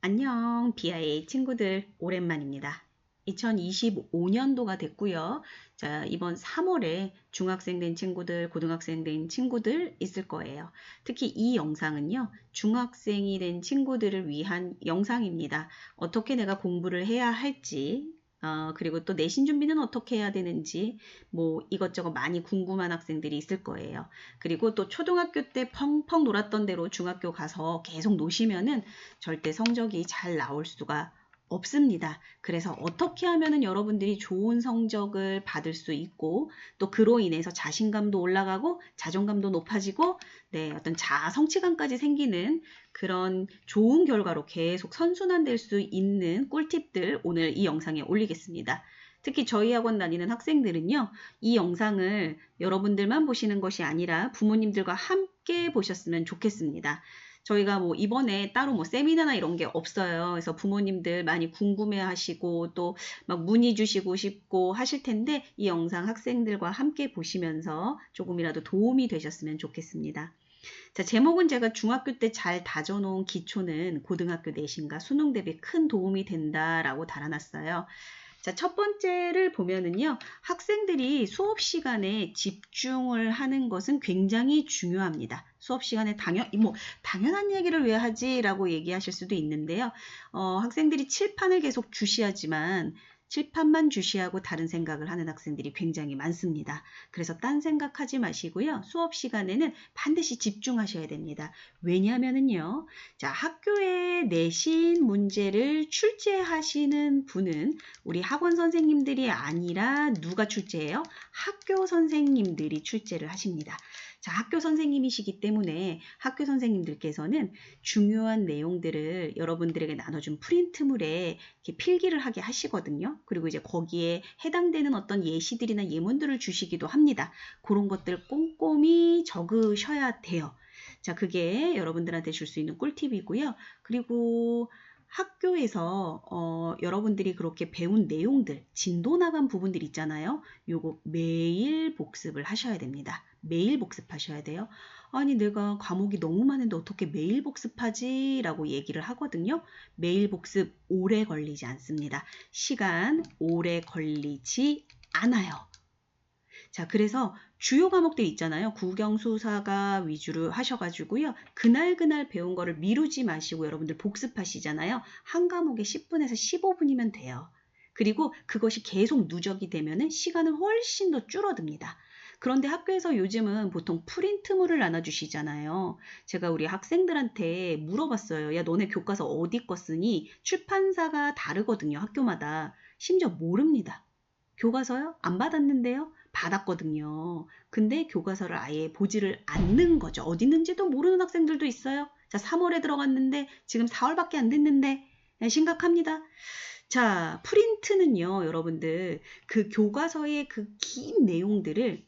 안녕, 비아의 친구들. 오랜만입니다. 2025년도가 됐고요. 자, 이번 3월에 중학생 된 친구들, 고등학생 된 친구들 있을 거예요. 특히 이 영상은요, 중학생이 된 친구들을 위한 영상입니다. 어떻게 내가 공부를 해야 할지, 그리고 또 내신 준비는 어떻게 해야 되는지, 뭐 이것저것 많이 궁금한 학생들이 있을 거예요. 그리고 또 초등학교 때 펑펑 놀았던 대로 중학교 가서 계속 노시면은 절대 성적이 잘 나올 수가 없습니다. 그래서 어떻게 하면은 여러분들이 좋은 성적을 받을 수 있고 또 그로 인해서 자신감도 올라가고 자존감도 높아지고 네, 어떤 자아 성취감까지 생기는 그런 좋은 결과로 계속 선순환될 수 있는 꿀팁들 오늘 이 영상에 올리겠습니다. 특히 저희 학원 다니는 학생들은요, 이 영상을 여러분들만 보시는 것이 아니라 부모님들과 함께 보셨으면 좋겠습니다. 저희가 뭐 이번에 따로 뭐 세미나나 이런 게 없어요. 그래서 부모님들 많이 궁금해 하시고 또 막 문의 주시고 싶고 하실 텐데 이 영상 학생들과 함께 보시면서 조금이라도 도움이 되셨으면 좋겠습니다. 자, 제목은 제가 중학교 때 잘 다져놓은 기초는 고등학교 내신과 수능 대비 큰 도움이 된다라고 달아놨어요. 자, 첫 번째를 보면은요, 학생들이 수업 시간에 집중을 하는 것은 굉장히 중요합니다. 수업 시간에 당연한 얘기를 왜 하지라고 얘기하실 수도 있는데요. 학생들이 칠판을 계속 주시하지만 칠판만 주시하고 다른 생각을 하는 학생들이 굉장히 많습니다. 그래서 딴 생각하지 마시고요. 수업 시간에는 반드시 집중하셔야 됩니다. 왜냐하면은요, 자, 학교에 내신 문제를 출제하시는 분은 우리 학원 선생님들이 아니라 누가 출제해요? 학교 선생님들이 출제를 하십니다. 자, 학교 선생님이시기 때문에 학교 선생님들께서는 중요한 내용들을 여러분들에게 나눠준 프린트물에 이렇게 필기를 하게 하시거든요. 그리고 이제 거기에 해당되는 어떤 예시들이나 예문들을 주시기도 합니다. 그런 것들 꼼꼼히 적으셔야 돼요. 자, 그게 여러분들한테 줄 수 있는 꿀팁이고요. 그리고 학교에서 여러분들이 그렇게 배운 내용들, 진도 나간 부분들 있잖아요. 요거 매일 복습을 하셔야 됩니다. 매일 복습하셔야 돼요. 아니, 내가 과목이 너무 많은데 어떻게 매일 복습하지? 라고 얘기를 하거든요. 매일 복습 오래 걸리지 않습니다. 시간 오래 걸리지 않아요. 자, 그래서 주요 과목들 있잖아요. 국영수사가 위주로 하셔가지고요. 그날 배운 거를 미루지 마시고 여러분들 복습하시잖아요. 한 과목에 10분에서 15분이면 돼요. 그리고 그것이 계속 누적이 되면은 시간은 훨씬 더 줄어듭니다. 그런데 학교에서 요즘은 보통 프린트물을 나눠주시잖아요. 제가 우리 학생들한테 물어봤어요. 야, 너네 교과서 어디 거 쓰니? 출판사가 다르거든요, 학교마다. 심지어 모릅니다. 교과서요? 안 받았는데요? 받았거든요. 근데 교과서를 아예 보지를 않는 거죠. 어디 있는지도 모르는 학생들도 있어요. 자, 3월에 들어갔는데 지금 4월밖에 안 됐는데 심각합니다. 자, 프린트는요, 여러분들 그 교과서의 그 긴 내용들을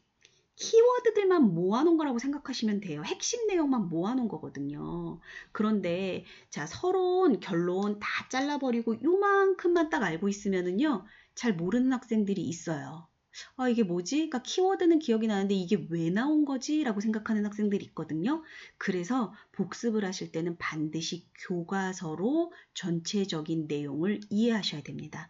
키워드들만 모아놓은 거라고 생각하시면 돼요. 핵심 내용만 모아놓은 거거든요. 그런데 자, 서론, 결론 다 잘라버리고 요만큼만 딱 알고 있으면은요, 잘 모르는 학생들이 있어요. 아, 이게 뭐지? 그러니까 키워드는 기억이 나는데 이게 왜 나온 거지? 라고 생각하는 학생들이 있거든요. 그래서 복습을 하실 때는 반드시 교과서로 전체적인 내용을 이해하셔야 됩니다.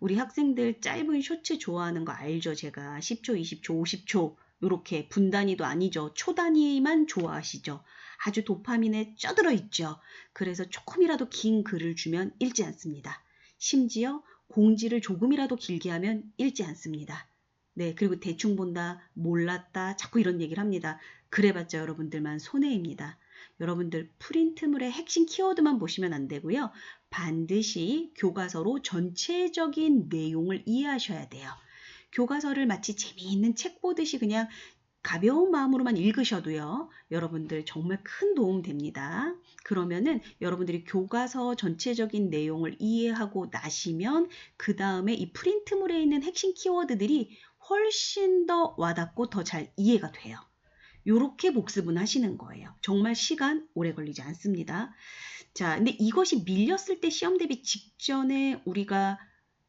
우리 학생들 짧은 쇼츠 좋아하는 거 알죠? 제가 10초, 20초, 50초 이렇게 분 단위도 아니죠. 초 단위만 좋아하시죠. 아주 도파민에 쪄들어 있죠. 그래서 조금이라도 긴 글을 주면 읽지 않습니다. 심지어 공지를 조금이라도 길게 하면 읽지 않습니다. 네, 그리고 대충 본다, 몰랐다, 자꾸 이런 얘기를 합니다. 그래봤자 여러분들만 손해입니다. 여러분들 프린트물의 핵심 키워드만 보시면 안 되고요. 반드시 교과서로 전체적인 내용을 이해하셔야 돼요. 교과서를 마치 재미있는 책 보듯이 그냥 가벼운 마음으로만 읽으셔도요, 여러분들 정말 큰 도움 됩니다. 그러면은 여러분들이 교과서 전체적인 내용을 이해하고 나시면 그 다음에 이 프린트물에 있는 핵심 키워드들이 훨씬 더 와닿고 더 잘 이해가 돼요. 요렇게 복습은 하시는 거예요. 정말 시간 오래 걸리지 않습니다. 자, 근데 이것이 밀렸을 때 시험 대비 직전에 우리가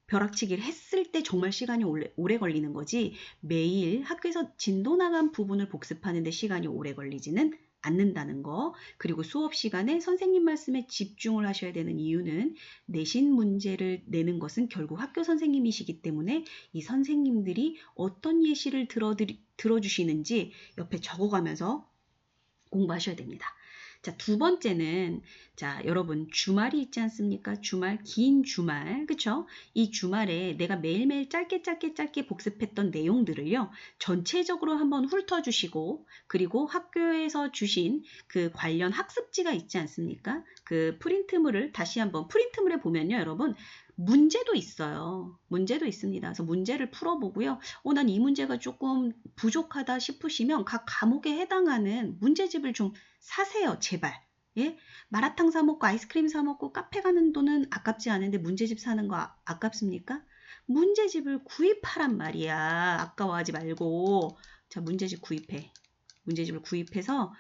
벼락치기를 했을 때 정말 시간이 오래 걸리는 거지 매일 학교에서 진도 나간 부분을 복습하는데 시간이 오래 걸리지는 않는다는 거, 그리고 수업 시간에 선생님 말씀에 집중을 하셔야 되는 이유는 내신 문제를 내는 것은 결국 학교 선생님이시기 때문에 이 선생님들이 어떤 예시를 들어주시는지 옆에 적어가면서 공부하셔야 됩니다. 자, 두 번째는, 자, 여러분, 주말이 있지 않습니까? 주말, 긴 주말, 그쵸? 이 주말에 내가 매일매일 짧게 복습했던 내용들을요, 전체적으로 한번 훑어주시고, 그리고 학교에서 주신 그 관련 학습지가 있지 않습니까? 그 프린트물을 다시 한번, 프린트물에 보면요, 여러분, 문제도 있어요. 문제도 있습니다. 그래서 문제를 풀어보고요. 난 이 문제가 조금 부족하다 싶으시면 각 과목에 해당하는 문제집을 좀 사세요, 제발. 예? 마라탕 사 먹고 아이스크림 사 먹고 카페 가는 돈은 아깝지 않은데 문제집 사는 거 아깝습니까? 문제집을 구입하란 말이야. 아까워하지 말고. 자, 문제집 구입해. 문제집을 구입해서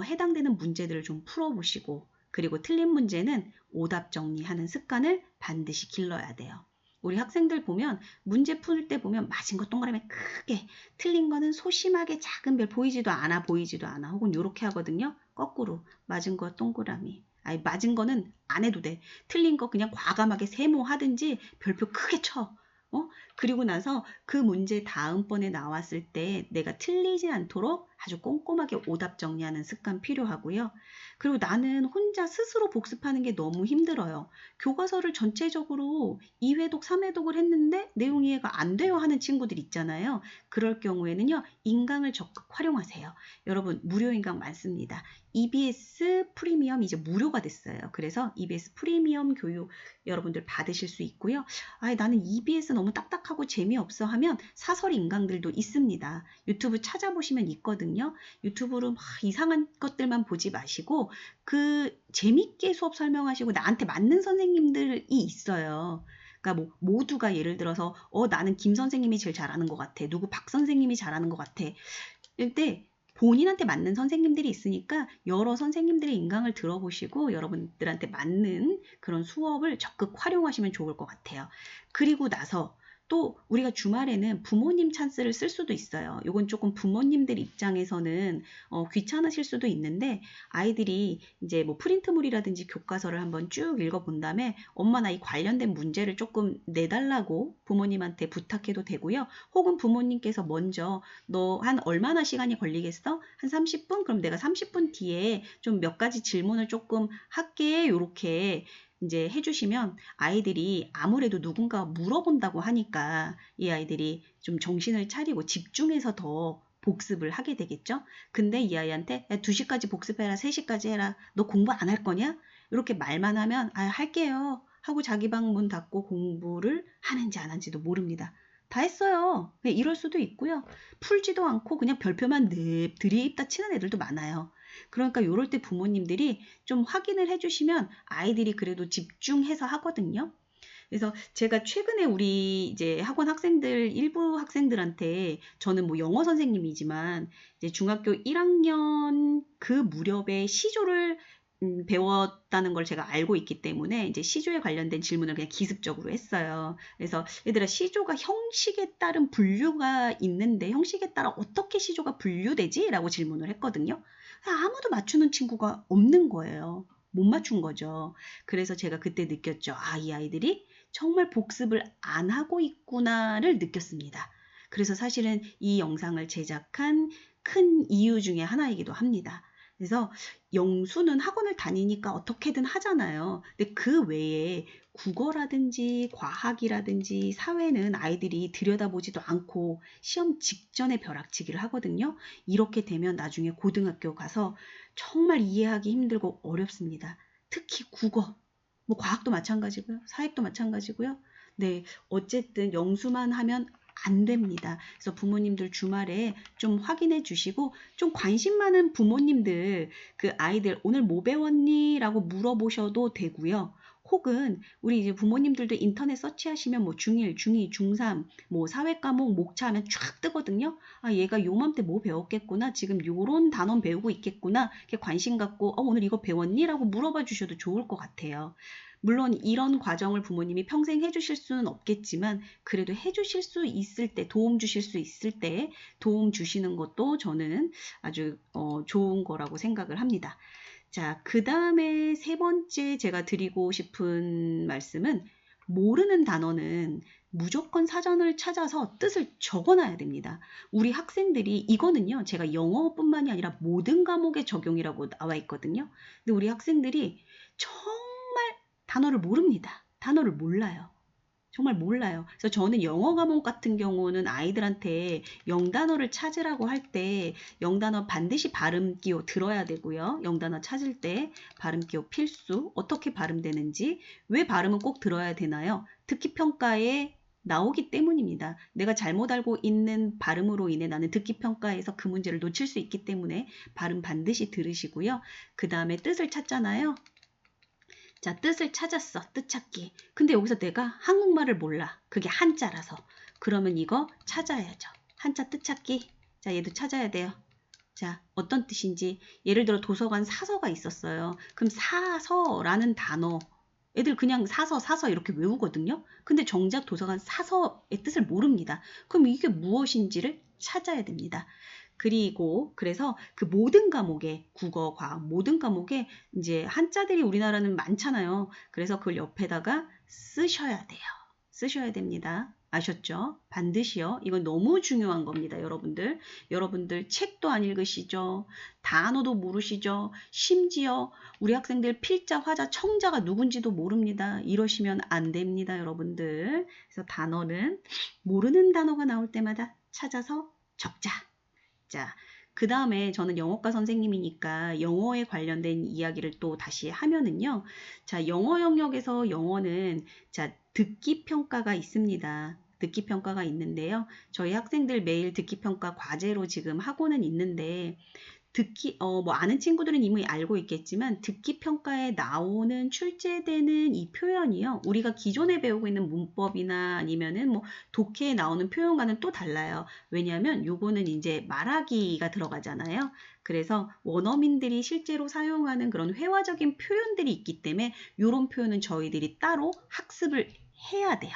해당되는 문제들을 좀 풀어보시고, 그리고 틀린 문제는 오답 정리하는 습관을 반드시 길러야 돼요. 우리 학생들 보면 문제 풀 때 보면 맞은 거 동그라미 크게, 틀린 거는 소심하게 작은 별 보이지도 않아 혹은 요렇게 하거든요. 거꾸로 맞은 거 동그라미. 아니, 맞은 거는 안 해도 돼. 틀린 거 그냥 과감하게 세모하든지 별표 크게 쳐. 그리고 나서 그 문제 다음번에 나왔을 때 내가 틀리지 않도록 아주 꼼꼼하게 오답 정리하는 습관 필요하고요. 그리고 나는 혼자 스스로 복습하는 게 너무 힘들어요. 교과서를 전체적으로 2회독, 3회독을 했는데 내용 이해가 안 돼요 하는 친구들 있잖아요. 그럴 경우에는요, 인강을 적극 활용하세요. 여러분, 무료 인강 많습니다. EBS 프리미엄 이제 무료가 됐어요. 그래서 EBS 프리미엄 교육 여러분들 받으실 수 있고요. 나는 EBS 너무 딱딱하고 재미없어 하면 사설 인강들도 있습니다. 유튜브 찾아보시면 있거든요. 유튜브로 막 이상한 것들만 보지 마시고 그 재밌게 수업 설명하시고 나한테 맞는 선생님들이 있어요. 그러니까 뭐 모두가 예를 들어서 나는 김 선생님이 제일 잘하는 것 같아. 누구 박 선생님이 잘하는 것 같아. 근데 본인한테 맞는 선생님들이 있으니까 여러 선생님들의 인강을 들어보시고 여러분들한테 맞는 그런 수업을 적극 활용하시면 좋을 것 같아요. 그리고 나서 또 우리가 주말에는 부모님 찬스를 쓸 수도 있어요. 이건 조금 부모님들 입장에서는 귀찮으실 수도 있는데, 아이들이 이제 뭐 프린트물이라든지 교과서를 한번 쭉 읽어본 다음에 엄마 나 이 관련된 문제를 조금 내달라고 부모님한테 부탁해도 되고요. 혹은 부모님께서 먼저 너 한 얼마나 시간이 걸리겠어? 한 30분? 그럼 내가 30분 뒤에 좀 몇 가지 질문을 조금 할게. 요렇게 이제 해주시면 아이들이 아무래도 누군가 물어본다고 하니까 이 아이들이 좀 정신을 차리고 집중해서 더 복습을 하게 되겠죠? 근데 이 아이한테 야, 2시까지 복습해라, 3시까지 해라, 너 공부 안 할 거냐? 이렇게 말만 하면 할게요 하고 자기 방 문 닫고 공부를 하는지 안 하는지도 모릅니다. 다 했어요. 이럴 수도 있고요. 풀지도 않고 그냥 별표만 들이입다 치는 애들도 많아요. 그러니까 이럴 때 부모님들이 좀 확인을 해주시면 아이들이 그래도 집중해서 하거든요. 그래서 제가 최근에 우리 이제 학원 학생들, 일부 학생들한테 저는 뭐 영어 선생님이지만 이제 중학교 1학년 그 무렵에 시조를 배웠다는 걸 제가 알고 있기 때문에 이제 시조에 관련된 질문을 그냥 기습적으로 했어요. 그래서 얘들아, 시조가 형식에 따른 분류가 있는데 형식에 따라 어떻게 시조가 분류되지? 라고 질문을 했거든요. 아무도 맞추는 친구가 없는 거예요. 못 맞춘 거죠. 그래서 제가 그때 느꼈죠. 이 아이들이 정말 복습을 안 하고 있구나를 느꼈습니다. 그래서 사실은 이 영상을 제작한 큰 이유 중에 하나이기도 합니다. 그래서 영수는 학원을 다니니까 어떻게든 하잖아요. 근데 그 외에 국어라든지 과학이라든지 사회는 아이들이 들여다보지도 않고 시험 직전에 벼락치기를 하거든요. 이렇게 되면 나중에 고등학교 가서 정말 이해하기 힘들고 어렵습니다. 특히 국어, 뭐 과학도 마찬가지고요. 사회도 마찬가지고요. 네, 어쨌든 영수만 하면 안 됩니다. 그래서 부모님들 주말에 좀 확인해 주시고, 좀 관심 많은 부모님들 그 아이들 오늘 뭐 배웠니? 라고 물어보셔도 되고요. 혹은 우리 이제 부모님들도 인터넷 서치하시면 뭐 중1, 중2, 중3, 뭐 사회과목 목차 하면 쫙 뜨거든요. 아, 얘가 요맘때 뭐 배웠겠구나. 지금 요런 단원 배우고 있겠구나. 이렇게 관심 갖고 오늘 이거 배웠니? 라고 물어봐 주셔도 좋을 것 같아요. 물론 이런 과정을 부모님이 평생 해주실 수는 없겠지만 그래도 해주실 수 있을 때, 도움 주실 수 있을 때 도움 주시는 것도 저는 아주 좋은 거라고 생각을 합니다. 자, 그 다음에 세 번째 제가 드리고 싶은 말씀은 모르는 단어는 무조건 사전을 찾아서 뜻을 적어놔야 됩니다. 우리 학생들이 이거는요, 제가 영어뿐만이 아니라 모든 과목에 적용이라고 나와 있거든요. 근데 우리 학생들이 정말 단어를 모릅니다. 단어를 몰라요. 정말 몰라요. 그래서 저는 영어 과목 같은 경우는 아이들한테 영단어를 찾으라고 할 때 영단어 반드시 발음 기호 들어야 되고요. 영단어 찾을 때 발음 기호 필수, 어떻게 발음되는지, 왜 발음은 꼭 들어야 되나요? 듣기 평가에 나오기 때문입니다. 내가 잘못 알고 있는 발음으로 인해 나는 듣기 평가에서 그 문제를 놓칠 수 있기 때문에 발음 반드시 들으시고요. 그 다음에 뜻을 찾잖아요. 자, 뜻을 찾았어. 뜻 찾기. 근데 여기서 내가 한국말을 몰라. 그게 한자라서. 그러면 이거 찾아야죠. 한자 뜻 찾기. 자, 얘도 찾아야 돼요. 자, 어떤 뜻인지. 예를 들어 도서관 사서가 있었어요. 그럼 사서라는 단어. 애들 그냥 사서 이렇게 외우거든요. 근데 정작 도서관 사서의 뜻을 모릅니다. 그럼 이게 무엇인지를 찾아야 됩니다. 그리고 그래서 그 모든 과목에 국어, 과학 모든 과목에 이제 한자들이 우리나라는 많잖아요. 그래서 그걸 옆에다가 쓰셔야 돼요. 쓰셔야 됩니다. 아셨죠? 반드시요. 이건 너무 중요한 겁니다, 여러분들. 여러분들 책도 안 읽으시죠? 단어도 모르시죠? 심지어 우리 학생들 필자, 화자, 청자가 누군지도 모릅니다. 이러시면 안 됩니다, 여러분들. 그래서 단어는 모르는 단어가 나올 때마다 찾아서 적자. 자, 그 다음에 저는 영어과 선생님이니까 영어에 관련된 이야기를 또 다시 하면은요. 자, 영어 영역에서 영어는 자, 듣기 평가가 있습니다. 듣기 평가가 있는데요. 저희 학생들 매일 듣기 평가 과제로 지금 하고는 있는데 듣기, 뭐 아는 친구들은 이미 알고 있겠지만 듣기 평가에 나오는 출제되는 이 표현이요. 우리가 기존에 배우고 있는 문법이나 아니면은 뭐 독해에 나오는 표현과는 또 달라요. 왜냐하면 요거는 이제 말하기가 들어가잖아요. 그래서 원어민들이 실제로 사용하는 그런 회화적인 표현들이 있기 때문에 요런 표현은 저희들이 따로 학습을 해야 돼요.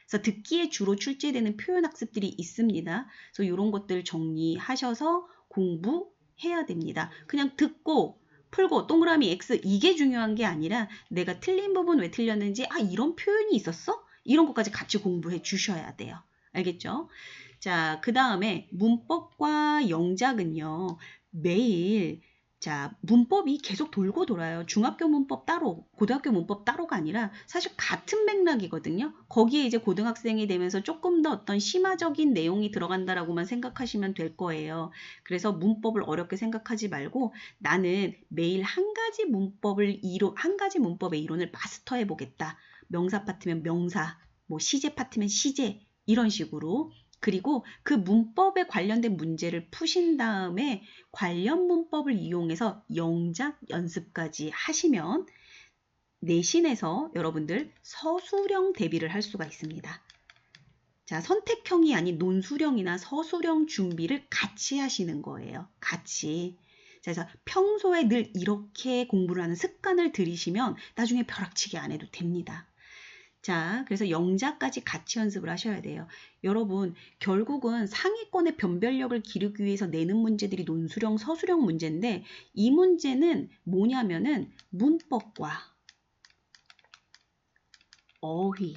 그래서 듣기에 주로 출제되는 표현 학습들이 있습니다. 그래서 이런 것들 정리하셔서 공부해야 됩니다. 그냥 듣고 풀고 동그라미 X 이게 중요한 게 아니라 내가 틀린 부분 왜 틀렸는지 이런 표현이 있었어? 이런 것까지 같이 공부해 주셔야 돼요. 알겠죠? 자, 그 다음에 문법과 영작은요. 매일 자, 문법이 계속 돌고 돌아요. 중학교 문법 따로, 고등학교 문법 따로가 아니라 사실 같은 맥락이거든요. 거기에 이제 고등학생이 되면서 조금 더 어떤 심화적인 내용이 들어간다라고만 생각하시면 될 거예요. 그래서 문법을 어렵게 생각하지 말고 나는 매일 한 가지 문법의 이론을 마스터해 보겠다. 명사 파트면 명사, 뭐 시제 파트면 시제 이런 식으로 그리고 그 문법에 관련된 문제를 푸신 다음에 관련 문법을 이용해서 영작 연습까지 하시면 내신에서 여러분들 서술형 대비를 할 수가 있습니다. 자, 선택형이 아닌 논술형이나 서술형 준비를 같이 하시는 거예요. 같이. 자, 그래서 평소에 늘 이렇게 공부를 하는 습관을 들이시면 나중에 벼락치기 안 해도 됩니다. 자, 그래서 영자까지 같이 연습을 하셔야 돼요. 여러분, 결국은 상위권의 변별력을 기르기 위해서 내는 문제들이 논술형, 서술형 문제인데 이 문제는 뭐냐면은 문법과 어휘를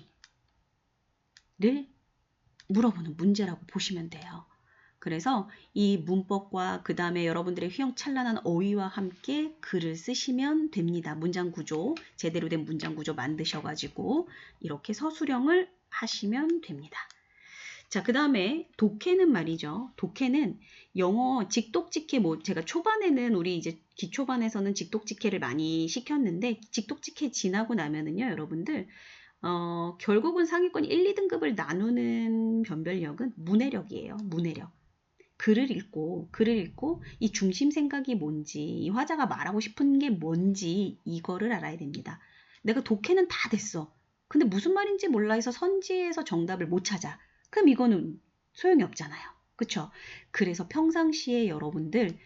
물어보는 문제라고 보시면 돼요. 그래서 이 문법과 그 다음에 여러분들의 휘황찬란한 어휘와 함께 글을 쓰시면 됩니다. 문장 구조, 제대로 된 문장 구조 만드셔가지고 이렇게 서술형을 하시면 됩니다. 자, 그 다음에 독해는 말이죠. 독해는 영어 직독직해 제가 초반에는 우리 이제 기초반에서는 직독직해를 많이 시켰는데 직독직해 지나고 나면은요, 여러분들 결국은 상위권 1, 2등급을 나누는 변별력은 문해력이에요. 문해력. 글을 읽고 이 중심 생각이 뭔지, 이 화자가 말하고 싶은 게 뭔지 이거를 알아야 됩니다. 내가 독해는 다 됐어. 근데 무슨 말인지 몰라 해서 선지에서 정답을 못 찾아. 그럼 이거는 소용이 없잖아요. 그쵸? 그래서 평상시에 여러분들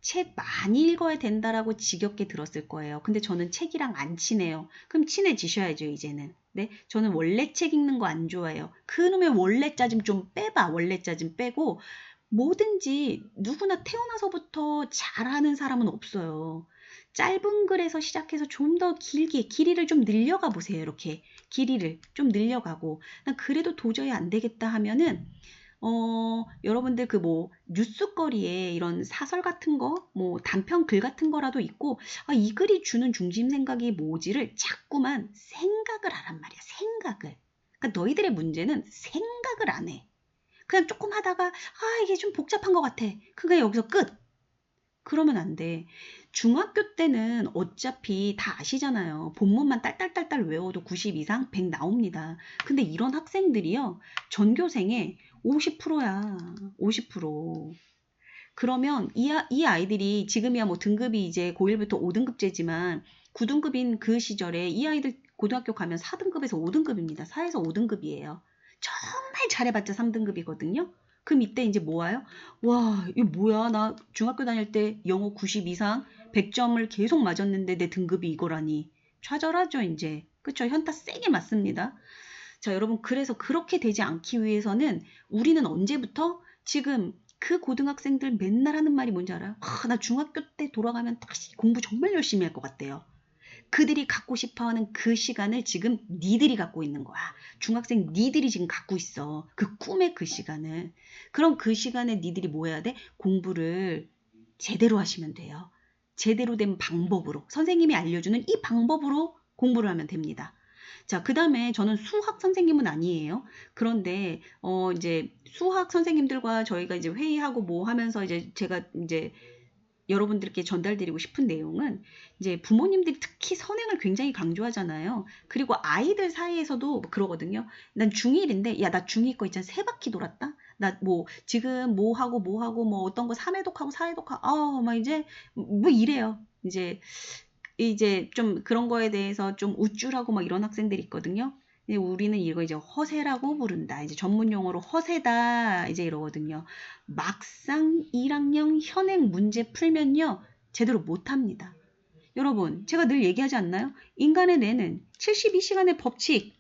책 많이 읽어야 된다라고 지겹게 들었을 거예요. 근데 저는 책이랑 안 친해요. 그럼 친해지셔야죠, 이제는. 네? 저는 원래 책 읽는 거 안 좋아해요. 그놈의 원래 짜증 좀 빼봐. 원래 짜증 빼고 뭐든지 누구나 태어나서부터 잘하는 사람은 없어요. 짧은 글에서 시작해서 좀 더 길게 길이를 좀 늘려가 보세요. 이렇게 길이를 좀 늘려가고 난 그래도 도저히 안 되겠다 하면은 여러분들 그 뭐 뉴스거리에 이런 사설 같은 거, 뭐 단편 글 같은 거라도 있고, 아, 이 글이 주는 중심 생각이 뭐지를 자꾸만 생각을 하란 말이야. 생각을. 그러니까 너희들의 문제는 생각을 안 해. 그냥 조금 하다가, 아, 이게 좀 복잡한 것 같아. 그게 여기서 끝. 그러면 안 돼. 중학교 때는 어차피 다 아시잖아요. 본문만 딸딸딸딸 외워도 90 이상 100 나옵니다. 근데 이런 학생들이요. 전교생의 50%야. 50%. 그러면 이 아이들이 지금이야 뭐 등급이 이제 고1부터 5등급제지만 9등급인 그 시절에 이 아이들 고등학교 가면 4등급에서 5등급입니다. 4에서 5등급이에요. 정말 잘해봤자 3등급이거든요. 그럼 이때 이제 뭐 와요? 와, 이거 뭐야? 나 중학교 다닐 때 영어 90 이상 100점을 계속 맞았는데 내 등급이 이거라니. 좌절하죠, 이제. 그쵸? 현타 세게 맞습니다. 자, 여러분, 그래서 그렇게 되지 않기 위해서는 우리는 언제부터 지금 그 고등학생들 맨날 하는 말이 뭔지 알아요? 아, 나 중학교 때 돌아가면 다시 공부 정말 열심히 할 것 같대요. 그들이 갖고 싶어하는 그 시간을 지금 니들이 갖고 있는 거야. 중학생 니들이 지금 갖고 있어. 그 꿈의 그 시간을. 그럼 그 시간에 니들이 뭐 해야 돼? 공부를 제대로 하시면 돼요. 제대로 된 방법으로. 선생님이 알려주는 이 방법으로 공부를 하면 됩니다. 자, 그 다음에 저는 수학 선생님은 아니에요. 그런데, 이제 수학 선생님들과 저희가 이제 회의하고 뭐 하면서 이제 제가 이제 여러분들께 전달드리고 싶은 내용은 이제 부모님들이 특히 선행을 굉장히 강조하잖아요. 그리고 아이들 사이에서도 그러거든요. 난 중1인데, 야, 나 중2 거 있잖아. 세 바퀴 돌았다? 나 뭐, 지금 뭐 하고 뭐 하고 뭐 어떤 거 3회독하고 4회독하고, 막 이제, 뭐 이래요. 이제 좀 그런 거에 대해서 좀 우쭐하고 막 이런 학생들이 있거든요. 근데 우리는 이거 이제 허세라고 부른다. 이제 전문 용어로 허세다. 이제 이러거든요. 막상 1학년 현행 문제 풀면요. 제대로 못합니다. 여러분, 제가 늘 얘기하지 않나요? 인간의 뇌는 72시간의 법칙이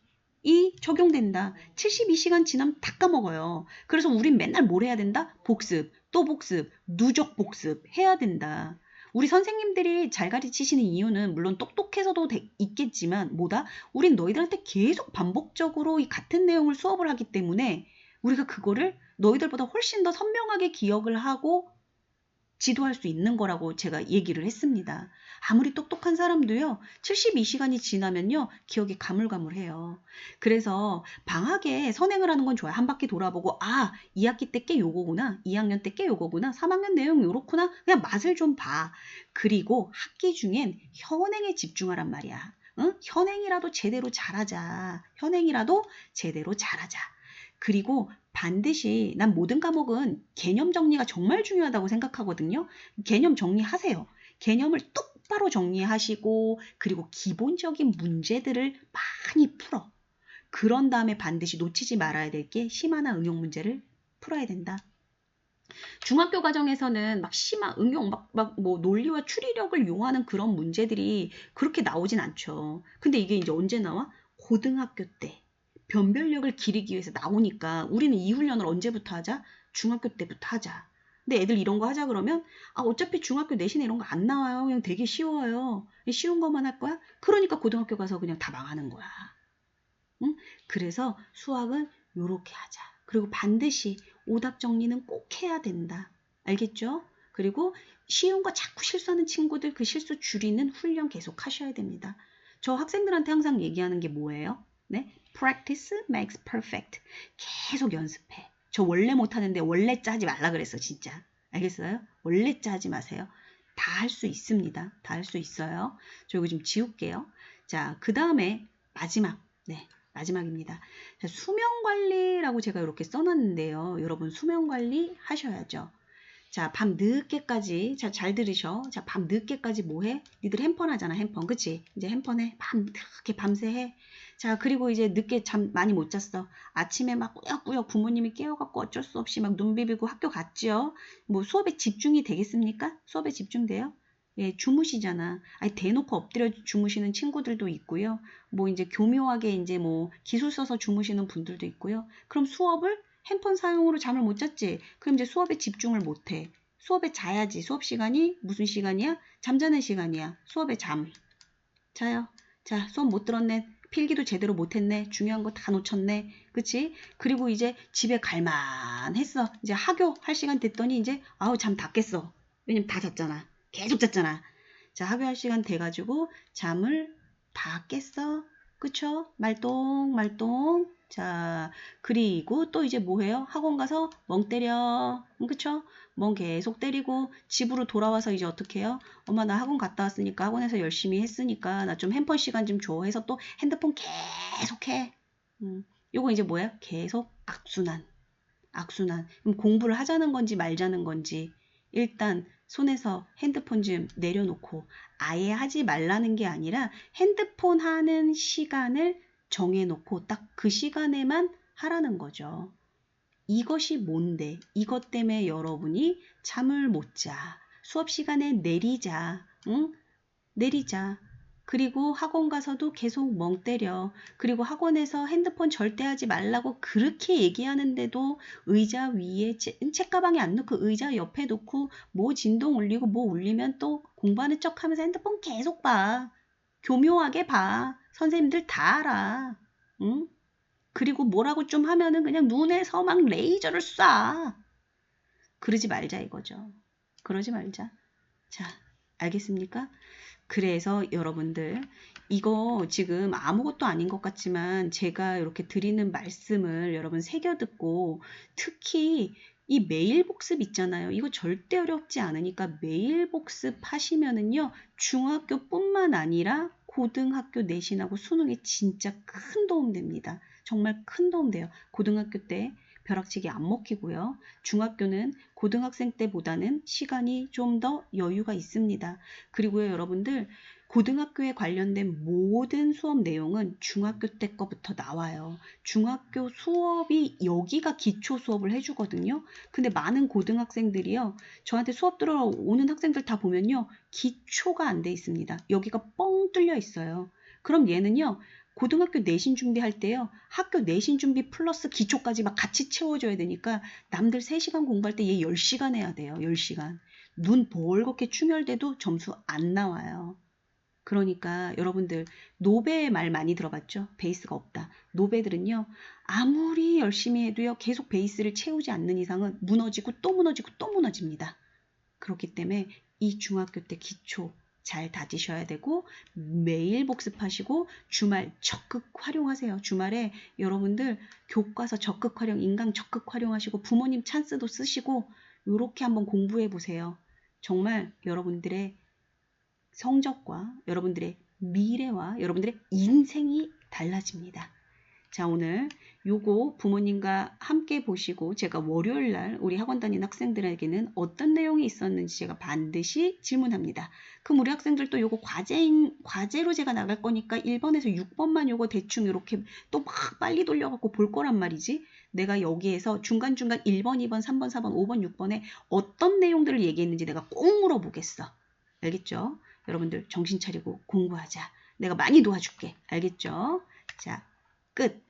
적용된다. 72시간 지나면 다 까먹어요. 그래서 우린 맨날 뭘 해야 된다? 복습, 또 복습, 누적 복습 해야 된다. 우리 선생님들이 잘 가르치시는 이유는 물론 똑똑해서도 있겠지만 뭐다? 우린 너희들한테 계속 반복적으로 이 같은 내용을 수업을 하기 때문에 우리가 그거를 너희들보다 훨씬 더 선명하게 기억을 하고 지도할 수 있는 거라고 제가 얘기를 했습니다. 아무리 똑똑한 사람도요, 72시간이 지나면요, 기억이 가물가물해요. 그래서 방학에 선행을 하는 건 좋아요. 한 바퀴 돌아보고, 아, 2학기 때 게 요거구나, 2학년 때 게 요거구나, 3학년 내용 요렇구나, 그냥 맛을 좀 봐. 그리고 학기 중엔 현행에 집중하란 말이야. 응? 현행이라도 제대로 잘하자. 현행이라도 제대로 잘하자. 그리고 반드시 난 모든 과목은 개념 정리가 정말 중요하다고 생각하거든요. 개념 정리하세요. 개념을 똑바로 정리하시고 그리고 기본적인 문제들을 많이 풀어. 그런 다음에 반드시 놓치지 말아야 될 게 심화나 응용 문제를 풀어야 된다. 중학교 과정에서는 막 심화, 응용, 뭐 논리와 추리력을 요하는 그런 문제들이 그렇게 나오진 않죠. 근데 이게 이제 언제 나와? 고등학교 때. 변별력을 기르기 위해서 나오니까 우리는 이 훈련을 언제부터 하자? 중학교 때부터 하자. 근데 애들 이런 거 하자 그러면 아 어차피 중학교 내신에 이런 거 안 나와요. 그냥 되게 쉬워요. 쉬운 것만 할 거야? 그러니까 고등학교 가서 그냥 다 망하는 거야. 응? 그래서 수학은 요렇게 하자. 그리고 반드시 오답 정리는 꼭 해야 된다. 알겠죠? 그리고 쉬운 거 자꾸 실수하는 친구들 그 실수 줄이는 훈련 계속 하셔야 됩니다. 저 학생들한테 항상 얘기하는 게 뭐예요? 네? Practice makes perfect. 계속 연습해. 저 원래 못하는데 원래 짜지 말라 그랬어, 진짜. 알겠어요? 원래 짜지 마세요. 다 할 수 있습니다. 다 할 수 있어요. 저 이거 좀 지울게요. 자, 그 다음에 마지막. 네. 마지막입니다. 수면 관리라고 제가 이렇게 써놨는데요. 여러분 수면 관리 하셔야죠. 자, 밤 늦게까지, 자, 잘 들으셔. 자, 밤 늦게까지 뭐 해? 니들 핸폰 하잖아, 핸폰. 그치? 이제 핸폰 해. 늦게 밤새 해. 자, 그리고 이제 늦게 잠 많이 못 잤어. 아침에 막 꾸역꾸역 부모님이 깨워갖고 어쩔 수 없이 막 눈 비비고 학교 갔죠. 뭐 수업에 집중이 되겠습니까? 수업에 집중돼요? 예, 주무시잖아. 아니, 대놓고 엎드려 주무시는 친구들도 있고요. 뭐 이제 교묘하게 이제 뭐 기술 써서 주무시는 분들도 있고요. 그럼 수업을 핸폰 사용으로 잠을 못 잤지? 그럼 이제 수업에 집중을 못 해. 수업에 자야지. 수업 시간이 무슨 시간이야? 잠자는 시간이야. 수업에 잠. 자요. 자, 수업 못 들었네. 필기도 제대로 못했네. 중요한 거 다 놓쳤네. 그치? 그리고 이제 집에 갈만했어. 이제 학교 할 시간 됐더니 이제 아우 잠 다 깼어. 왜냐면 다 잤잖아. 계속 잤잖아. 자, 학교 할 시간 돼가지고 잠을 다 깼어. 그쵸? 말똥. 자, 그리고 또 이제 뭐 해요? 학원 가서 멍 때려. 그쵸? 멍 계속 때리고 집으로 돌아와서 이제 어떻게 해요? 엄마 나 학원 갔다 왔으니까 학원에서 열심히 했으니까 나 좀 핸폰 시간 좀 줘 해서 또 핸드폰 계속 해. 요거 이제 뭐야? 계속 악순환. 그럼 공부를 하자는 건지 말자는 건지 일단 손에서 핸드폰 좀 내려놓고 아예 하지 말라는 게 아니라 핸드폰 하는 시간을 정해놓고 딱 그 시간에만 하라는 거죠. 이것이 뭔데? 이것 때문에 여러분이 잠을 못 자. 수업 시간에 내리자. 응? 내리자. 그리고 학원 가서도 계속 멍 때려. 그리고 학원에서 핸드폰 절대 하지 말라고 그렇게 얘기하는데도 의자 위에 책가방에 안 넣고 의자 옆에 놓고 뭐 진동 울리고 뭐 울리면 또 공부하는 척 하면서 핸드폰 계속 봐. 교묘하게 봐. 선생님들 다 알아. 응? 그리고 뭐라고 좀 하면은 그냥 눈에서 막 레이저를 쏴. 그러지 말자 이거죠. 그러지 말자. 자, 알겠습니까? 그래서 여러분들 이거 지금 아무것도 아닌 것 같지만 제가 이렇게 드리는 말씀을 여러분 새겨 듣고 특히 이 메일 복습 있잖아요. 이거 절대 어렵지 않으니까 메일 복습 하시면은요. 중학교뿐만 아니라 고등학교 내신하고 수능에 진짜 큰 도움 됩니다. 정말 큰 도움 돼요. 고등학교 때 벼락치기 안 먹히고요. 중학교는 고등학생 때보다는 시간이 좀 더 여유가 있습니다. 그리고요, 여러분들 고등학교에 관련된 모든 수업 내용은 중학교 때 거부터 나와요. 중학교 수업이 여기가 기초 수업을 해주거든요. 근데 많은 고등학생들이요. 저한테 수업 들어오는 학생들 다 보면요. 기초가 안 돼 있습니다. 여기가 뻥 뚫려 있어요. 그럼 얘는요. 고등학교 내신 준비할 때요. 학교 내신 준비 플러스 기초까지 막 같이 채워줘야 되니까 남들 3시간 공부할 때 얘 10시간 해야 돼요. 10시간. 눈 벌겋게 충혈돼도 점수 안 나와요. 그러니까 여러분들 노베의 말 많이 들어봤죠? 베이스가 없다. 노베들은요. 아무리 열심히 해도요. 계속 베이스를 채우지 않는 이상은 무너지고 또 무너지고 또 무너집니다. 그렇기 때문에 이 중학교 때 기초 잘 다지셔야 되고 매일 복습하시고 주말 적극 활용하세요. 주말에 여러분들 교과서 적극 활용, 인강 적극 활용하시고 부모님 찬스도 쓰시고 이렇게 한번 공부해 보세요. 정말 여러분들의 성적과 여러분들의 미래와 여러분들의 인생이 달라집니다. 자, 오늘 요거 부모님과 함께 보시고 제가 월요일날 우리 학원 다니는 학생들에게는 어떤 내용이 있었는지 제가 반드시 질문합니다. 그럼 우리 학생들도 요거 과제로 제가 나갈 거니까 1번에서 6번만 요거 대충 이렇게 또 막 빨리 돌려갖고 볼 거란 말이지. 내가 여기에서 중간중간 1번, 2번, 3번, 4번, 5번, 6번에 어떤 내용들을 얘기했는지 내가 꼭 물어보겠어. 알겠죠? 여러분들 정신 차리고 공부하자. 내가 많이 도와줄게. 알겠죠? 자, 끝.